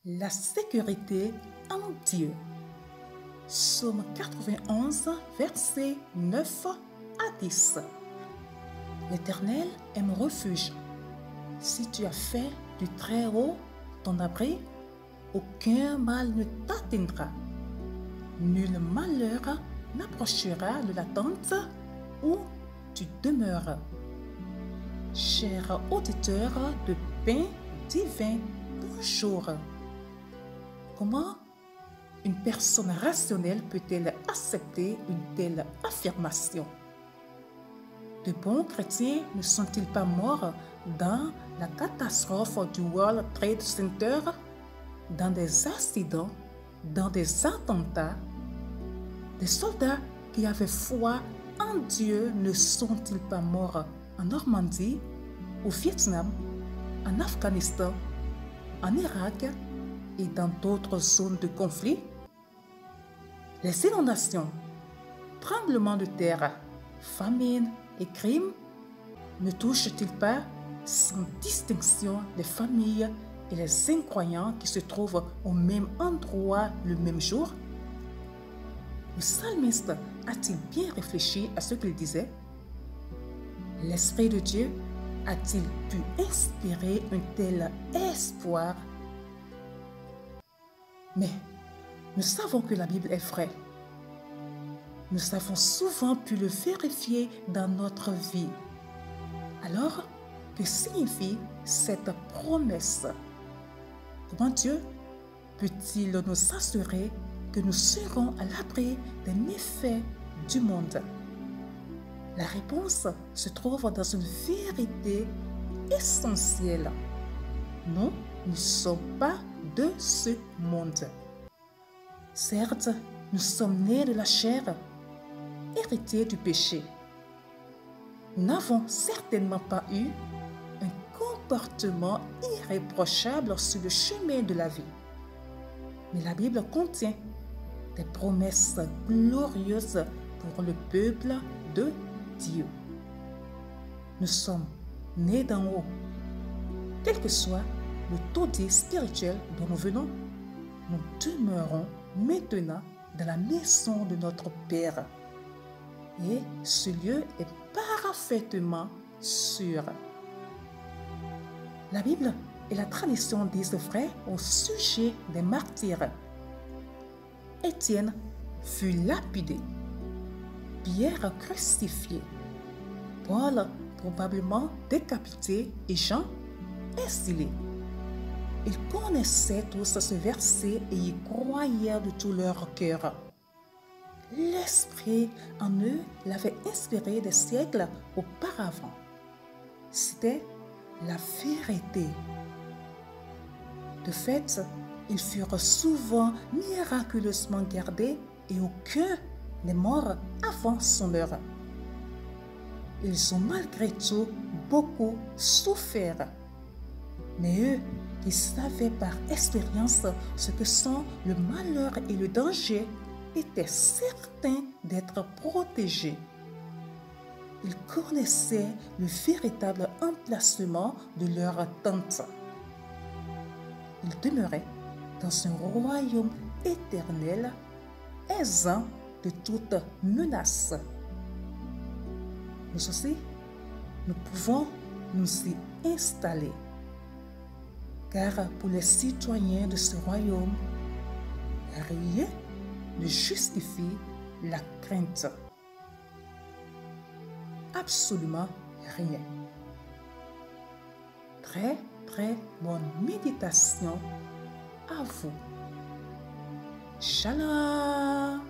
La sécurité en Dieu. Psaume 91, versets 9 à 10. L'Éternel est mon refuge. Si tu as fait du Très-Haut ton abri, aucun mal ne t'atteindra. Nul malheur n'approchera de la tente où tu demeures. Cher auditeur de pain divin, bonjour. Comment une personne rationnelle peut-elle accepter une telle affirmation? De bons chrétiens ne sont-ils pas morts dans la catastrophe du World Trade Center, dans des accidents, dans des attentats? Des soldats qui avaient foi en Dieu ne sont-ils pas morts en Normandie, au Vietnam, en Afghanistan, en Irak et dans d'autres zones de conflit? Les inondations, tremblements de terre, famine et crimes ne touchent-ils pas sans distinction les familles et les incroyants qui se trouvent au même endroit le même jour? Le psalmiste a-t-il bien réfléchi à ce qu'il disait? L'Esprit de Dieu a-t-il pu inspirer un tel espoir? Mais nous savons que la Bible est vraie. Nous avons souvent pu le vérifier dans notre vie. Alors, que signifie cette promesse? Comment Dieu peut-il nous assurer que nous serons à l'abri des méfaits du monde? La réponse se trouve dans une vérité essentielle. Nous ne sommes pas de ce monde. Certes, nous sommes nés de la chair, héritiers du péché. Nous n'avons certainement pas eu un comportement irréprochable sur le chemin de la vie. Mais la Bible contient des promesses glorieuses pour le peuple de Dieu. Nous sommes nés d'en haut. Quel que soit le taudis spirituel dont nous venons, nous demeurons maintenant dans la maison de notre Père. Et ce lieu est parfaitement sûr. La Bible et la tradition disent vrai au sujet des martyrs. Étienne fut lapidé, Pierre crucifié, Paul probablement décapité et Jean exilé. Ils connaissaient tous ce verset et y croyaient de tout leur cœur. L'Esprit en eux l'avait inspiré des siècles auparavant. C'était la vérité. De fait, ils furent souvent miraculeusement gardés et aucun n'est mort avant son heure. Ils ont malgré tout beaucoup souffert. Mais eux qui savaient par expérience ce que sont le malheur et le danger étaient certains d'être protégés. Ils connaissaient le véritable emplacement de leur tente. Ils demeuraient dans un royaume éternel, exempt de toute menace. Nous aussi, nous pouvons nous y installer. Car pour les citoyens de ce royaume, rien ne justifie la crainte. Absolument rien. Très, très bonne méditation à vous. Shalom!